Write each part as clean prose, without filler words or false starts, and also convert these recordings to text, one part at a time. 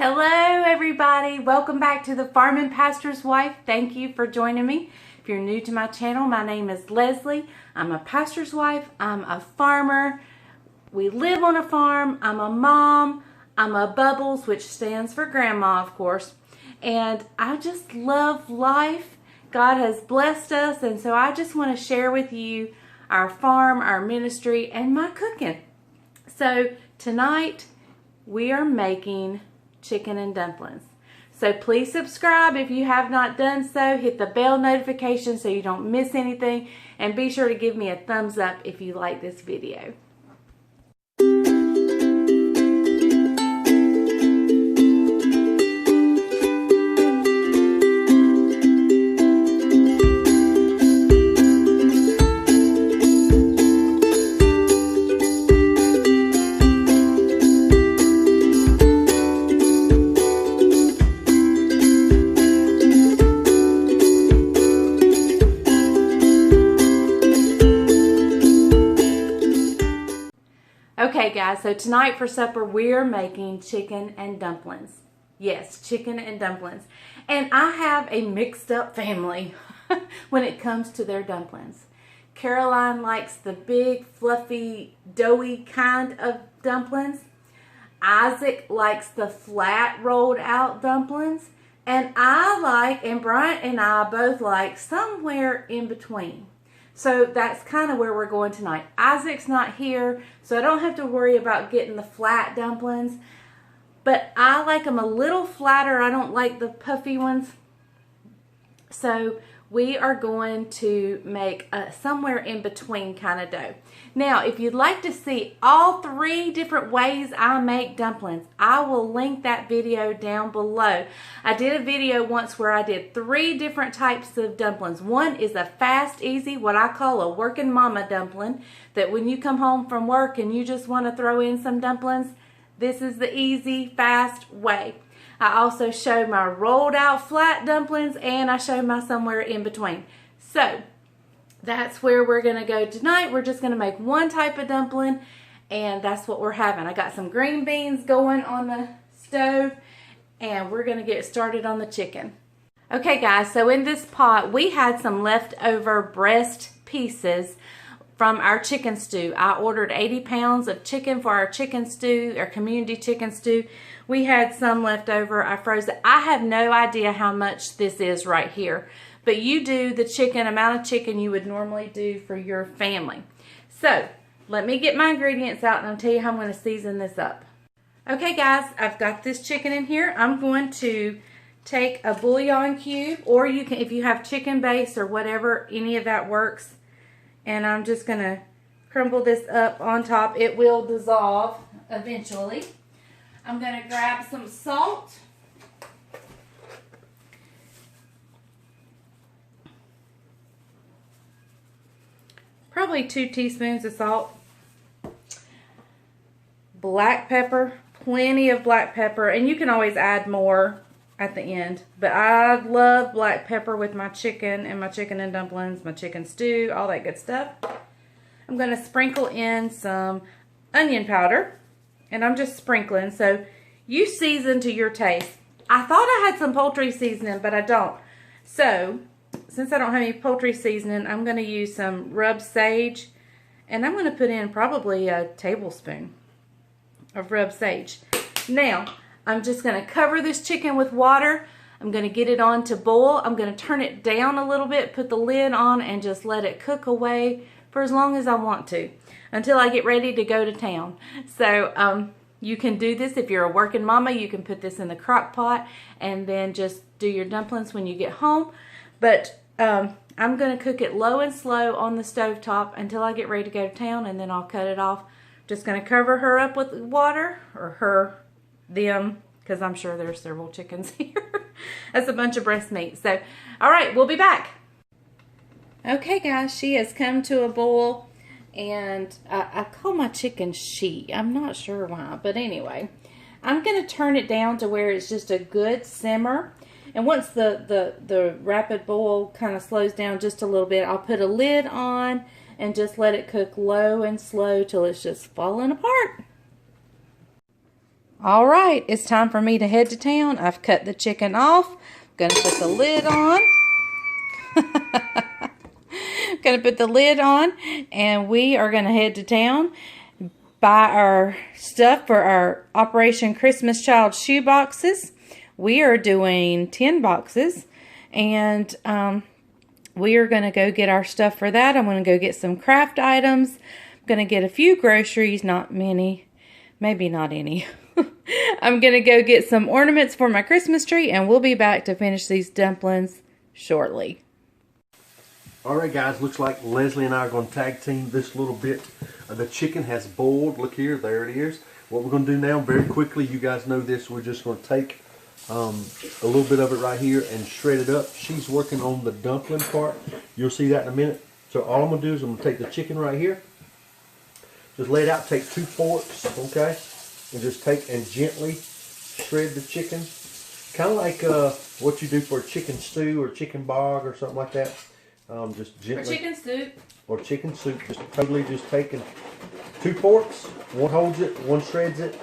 Hello everybody, welcome back to the Farm and Pastor's Wife. Thank you for joining me. If you're new to my channel, my name is Leslie. I'm a pastor's wife, I'm a farmer, we live on a farm, I'm a mom, I'm a Bubbles, which stands for grandma of course, and I just love life. God has blessed us, and so I just want to share with you our farm, our ministry, and my cooking. So tonight we are making chicken and dumplings. So please subscribe if you have not done so. Hit the bell notification so you don't miss anything, and be sure to give me a thumbs up if you like this video. Okay guys, so tonight for supper we're making chicken and dumplings. Yes, chicken and dumplings. And I have a mixed up family when it comes to their dumplings. Caroline likes the big, fluffy, doughy kind of dumplings. Isaac likes the flat, rolled out dumplings. And I like, and Bryant and I both like, somewhere in between. So that's kind of where we're going tonight. Isaac's not here, so I don't have to worry about getting the flat dumplings. But I like them a little flatter. I don't like the puffy ones. So we are going to make a somewhere in between kind of dough. Now, if you'd like to see all 3 different ways I make dumplings, I will link that video down below. I did a video once where I did 3 different types of dumplings. One is a fast, easy, what I call a working mama dumpling, that when you come home from work and you just want to throw in some dumplings, this is the easy, fast way. I also show my rolled out flat dumplings, and I show my somewhere in between. So that's where we're going to go tonight. We're just going to make one type of dumpling, and that's what we're having. I got some green beans going on the stove, and we're going to get started on the chicken. Okay guys, so in this pot we had some leftover breast pieces from our chicken stew. I ordered 80 pounds of chicken for our chicken stew, our community chicken stew. We had some left over. I froze it. I have no idea how much this is right here, but you do the chicken, amount of chicken you would normally do for your family. So let me get my ingredients out and I'll tell you how I'm going to season this up. Okay guys, I've got this chicken in here. I'm going to take a bouillon cube, or you can, if you have chicken base or whatever, any of that works. And I'm just going to crumble this up on top. It will dissolve eventually. I'm going to grab some salt. Probably 2 teaspoons of salt. Black pepper. Plenty of black pepper. And you can always add more at the end. But I love black pepper with my chicken and my chicken and dumplings, my chicken stew, all that good stuff. I'm going to sprinkle in some onion powder. And I'm just sprinkling, so you season to your taste. I thought I had some poultry seasoning, but I don't. So, since I don't have any poultry seasoning, I'm going to use some rubbed sage. And I'm going to put in probably a tablespoon of rubbed sage. Now, I'm just going to cover this chicken with water. I'm going to get it on to boil. I'm going to turn it down a little bit, put the lid on, and just let it cook away for as long as I want to, until I get ready to go to town. So you can do this if you're a working mama. You can put this in the crock pot and then just do your dumplings when you get home. But I'm going to cook it low and slow on the stove top until I get ready to go to town, and then I'll cut it off. Just going to cover her up with water, or them, because I'm sure there's several chickens here. That's a bunch of breast meat. So, all right, we'll be back. Okay guys, she has come to a boil, and I call my chicken she. I'm not sure why, but anyway, I'm going to turn it down to where it's just a good simmer. And once the rapid boil kind of slows down just a little bit, I'll put a lid on and just let it cook low and slow till it's just falling apart. All right, it's time for me to head to town. I've cut the chicken off. Gonna put the lid on. Gonna put the lid on, and we are gonna head to town, buy our stuff for our Operation Christmas Child shoe boxes. We are doing 10 boxes, and we are gonna go get our stuff for that. I'm gonna go get some craft items. I'm gonna get a few groceries, not many, maybe not any. I'm gonna go get some ornaments for my Christmas tree, and we'll be back to finish these dumplings shortly. Alright guys, looks like Leslie and I are going to tag team this little bit. The chicken has boiled. Look here, there it is. What we're going to do now, very quickly, you guys know this, we're just going to take a little bit of it right here and shred it up. She's working on the dumpling part. You'll see that in a minute. So all I'm going to do is I'm going to take the chicken right here. Just lay it out, take 2 forks, okay? And just take and gently shred the chicken. Kind of like what you do for a chicken stew or chicken bog or something like that. Just gently. Or chicken soup. Or chicken soup. Just totally just taking 2 forks. One holds it, one shreds it.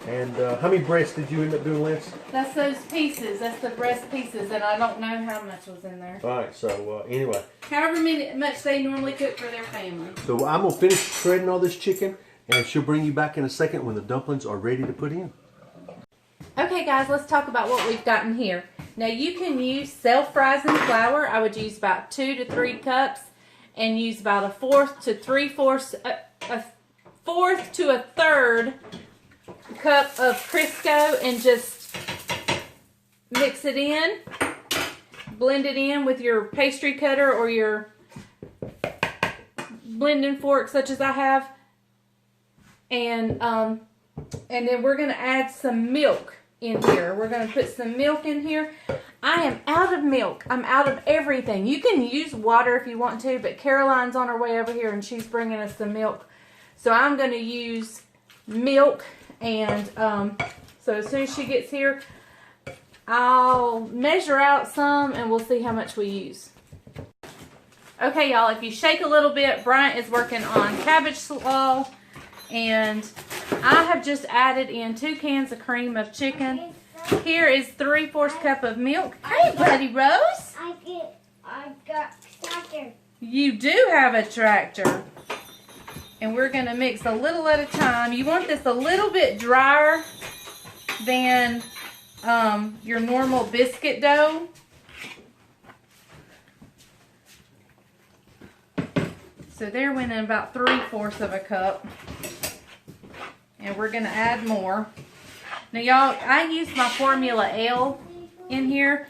And how many breasts did you end up doing, Les? That's those pieces. That's the breast pieces, and I don't know how much was in there. All right. So anyway. However much they normally cook for their family. So I'm gonna finish shredding all this chicken, and she'll bring you back in a second when the dumplings are ready to put in. Okay, guys, let's talk about what we've got in here. Now, you can use self-rising flour. I would use about 2 to 3 cups, and use about a fourth to a third cup of Crisco, and just mix it in. Blend it in with your pastry cutter or your blending fork, such as I have. And then we're going to add some milk in here. We're going to put some milk in here. I am out of milk. I'm out of everything. You can use water if you want to, but Caroline's on her way over here and she's bringing us some milk. So I'm going to use milk, and so as soon as she gets here, I'll measure out some and we'll see how much we use. Okay, y'all, if you shake a little bit, Bryant is working on cabbage slaw, and I have just added in 2 cans of cream of chicken. Here is 3/4 cup of milk. Hey, Buddy Rose. I got tractor. You do have a tractor. And we're going to mix a little at a time. You want this a little bit drier than your normal biscuit dough. So there went in about 3/4 of a cup. And we're going to add more. Now, y'all, I use my Formula L in here.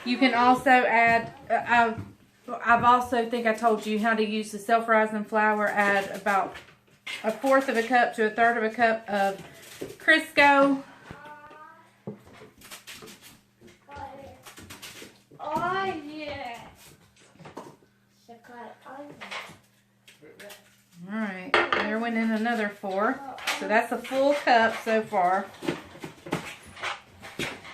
You can also add, I've also think I told you how to use the self-rising flour. Add about a fourth of a cup to a third of a cup of Crisco. Oh, yeah. Alright, there went in another 4. So that's a full cup so far.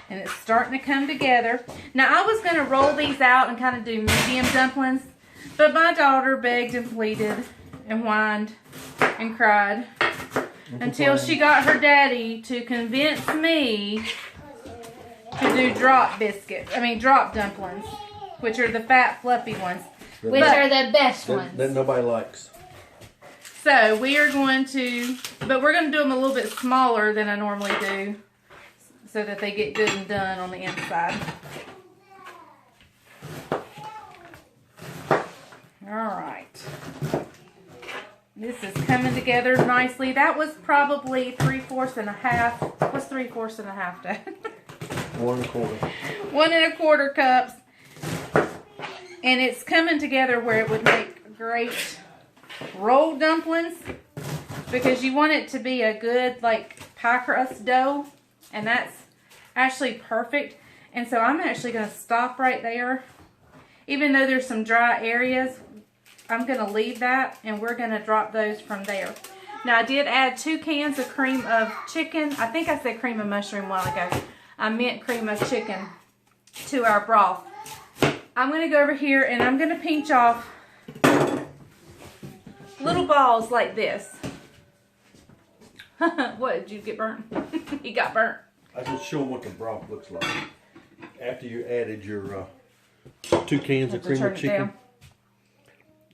And it's starting to come together. Now, I was going to roll these out and kind of do medium dumplings, but my daughter begged and pleaded and whined and cried until she got her daddy to convince me to do drop dumplings, which are the fat, fluffy ones. Which are the best ones. That nobody likes. So we are going to, but we're going to do them a little bit smaller than I normally do, so that they get good and done on the inside. Alright. This is coming together nicely. That was probably 3/4 and a half. What's 3/4 and a half, Dad? 1 1/4. 1 1/4 cups. And it's coming together where it would make great rolled dumplings, because you want it to be a good like pie crust dough, and that's actually perfect. And so I'm actually going to stop right there. Even though there's some dry areas, I'm going to leave that, and we're going to drop those from there. Now, I did add 2 cans of cream of chicken. I think I said cream of mushroom a while ago. I meant cream of chicken to our broth. I'm going to go over here and I'm going to pinch off little balls like this. What, did you get burnt? He got burnt. I was just showing what the broth looks like after you added your 2 cans of cream of chicken.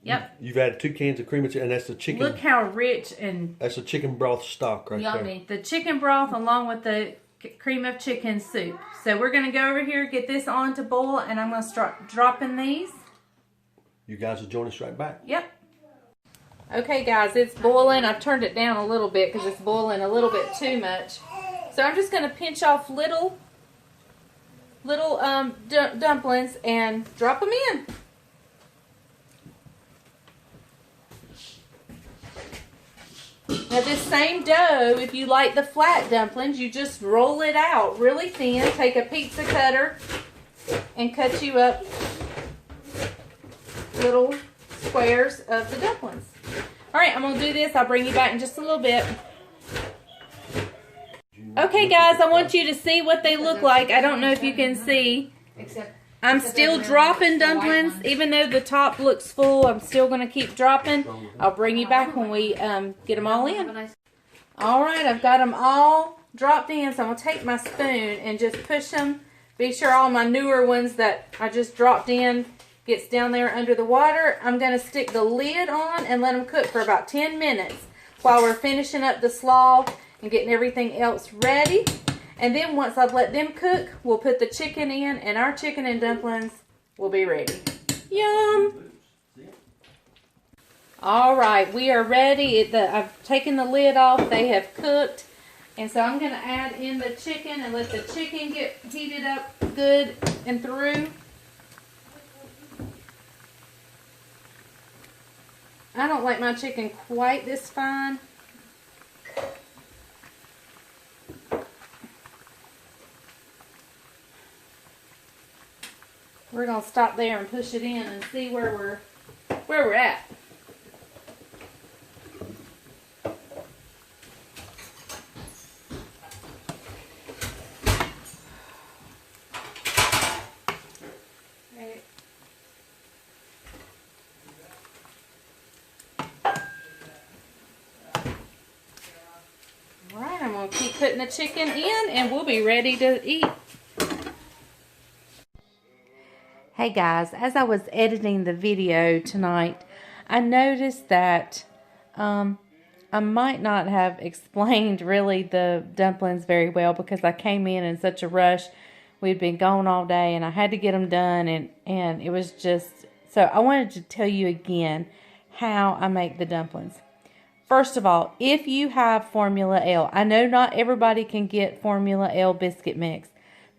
Yep. You've added 2 cans of cream of chicken, and that's the chicken. Look how rich and that's the chicken broth stock right yummy. The chicken broth along with the cream of chicken soup. So we're going to go over here, get this on to boil, and I'm going to start dropping these. You guys will join us right back. Yep. Okay, guys, it's boiling. I've turned it down a little bit because it's boiling a little bit too much. So I'm just going to pinch off little dumplings and drop them in. Now this same dough, if you like the flat dumplings, you just roll it out really thin. Take a pizza cutter and cut you up little squares of the dumplings. Alright, I'm going to do this. I'll bring you back in just a little bit. Okay guys, I want you to see what they look like. I don't know if you can see. I'm still dropping dumplings. Even though the top looks full, I'm still going to keep dropping. I'll bring you back when we get them all in. Alright, I've got them all dropped in. So I'm going to take my spoon and just push them. Be sure all my newer ones that I just dropped in gets down there under the water. I'm going to stick the lid on and let them cook for about 10 minutes while we're finishing up the slaw and getting everything else ready. And then once I've let them cook, we'll put the chicken in and our chicken and dumplings will be ready. Yum! Alright, we are ready. I've taken the lid off. They have cooked. And so I'm going to add in the chicken and let the chicken get heated up good and through. I don't like my chicken quite this fine. We're going to stop there and push it in and see where we're at. Alright, I'm going to keep putting the chicken in and we'll be ready to eat. Hey guys, as I was editing the video tonight, I noticed that I might not have explained really the dumplings very well because I came in such a rush. We'd been gone all day and I had to get them done and it was just, so I wanted to tell you again how I make the dumplings. First of all, if you have Formula L, I know not everybody can get Formula L biscuit mix.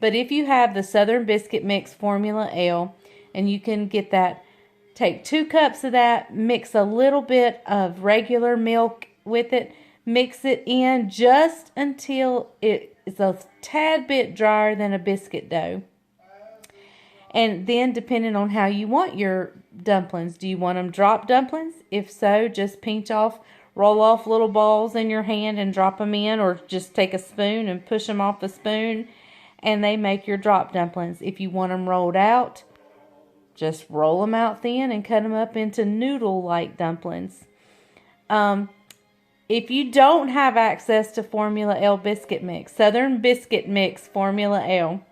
But if you have the Southern Biscuit Mix Formula L, and you can get that, take 2 cups of that, mix a little bit of regular milk with it, mix it in just until it is a tad bit drier than a biscuit dough. And then depending on how you want your dumplings, do you want them drop dumplings? If so, just pinch off, roll off little balls in your hand and drop them in, or just take a spoon and push them off the spoon. And they make your drop dumplings. If you want them rolled out, just roll them out thin and cut them up into noodle-like dumplings. If you don't have access to Formula L biscuit mix, Southern Biscuit Mix Formula L,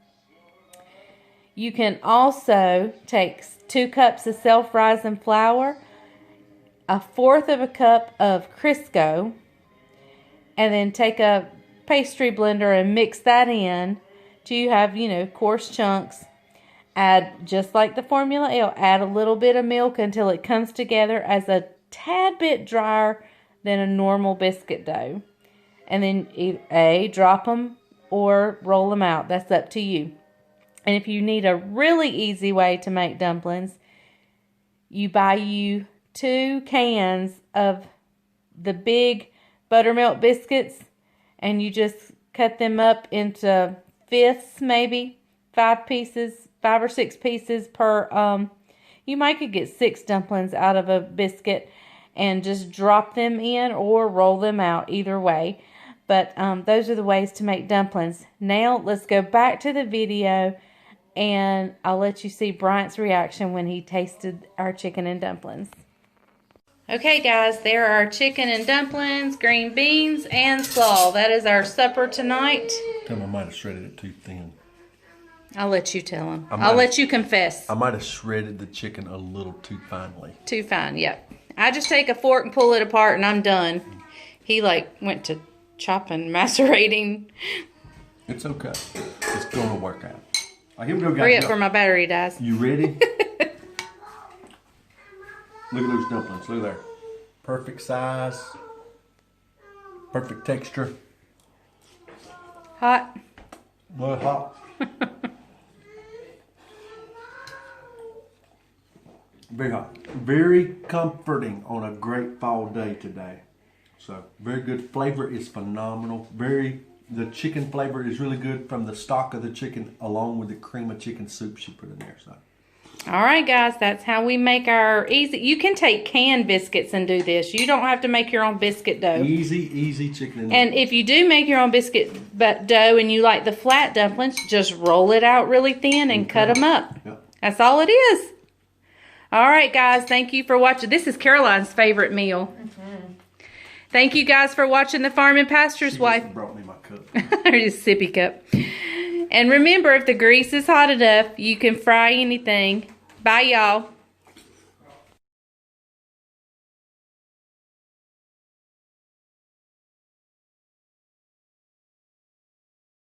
you can also take 2 cups of self-rising flour, 1/4 of a cup of Crisco, and then take a pastry blender and mix that in. You have, coarse chunks. Add, just like the Formula L, add a little bit of milk until it comes together as a tad bit drier than a normal biscuit dough. And then drop them or roll them out. That's up to you. And if you need a really easy way to make dumplings, you buy 2 cans of the big buttermilk biscuits and you just cut them up into fifths, maybe 5 or 6 pieces per. You might could get 6 dumplings out of a biscuit and just drop them in or roll them out, either way. But those are the ways to make dumplings. Now let's go back to the video and I'll let you see Bryant's reaction when he tasted our chicken and dumplings. Okay, guys, there are chicken and dumplings, green beans, and slaw. That is our supper tonight. Tell him I might have shredded it too thin. I'll let you tell him. I'll let you confess. I might have shredded the chicken a little too finely. Too fine, yep. I just take a fork and pull it apart and I'm done. He went to chopping, macerating. It's okay. It's gonna work out. All right, here we go, guys. Hurry up before my battery dies. You ready? Look at those dumplings. Look there. Perfect size. Perfect texture. Hot. A little hot. Very hot. Very comforting on a great fall day today. So, very good. Flavor is phenomenal. The chicken flavor is really good from the stock of the chicken along with the cream of chicken soup she put in there. So. All right, guys, that's how we make our easy. You can take canned biscuits and do this. You don't have to make your own biscuit dough. Easy chicken. And if you do make your own biscuit dough and you like the flat dumplings, just roll it out really thin and cut them up. Yep. That's all it is. All right, guys, thank you for watching. This is Caroline's favorite meal. Thank you, guys, for watching The Farm and Pastor's Wife. She brought me my cup. Or just sippy cup. And remember, if the grease is hot enough, you can fry anything. Bye, y'all.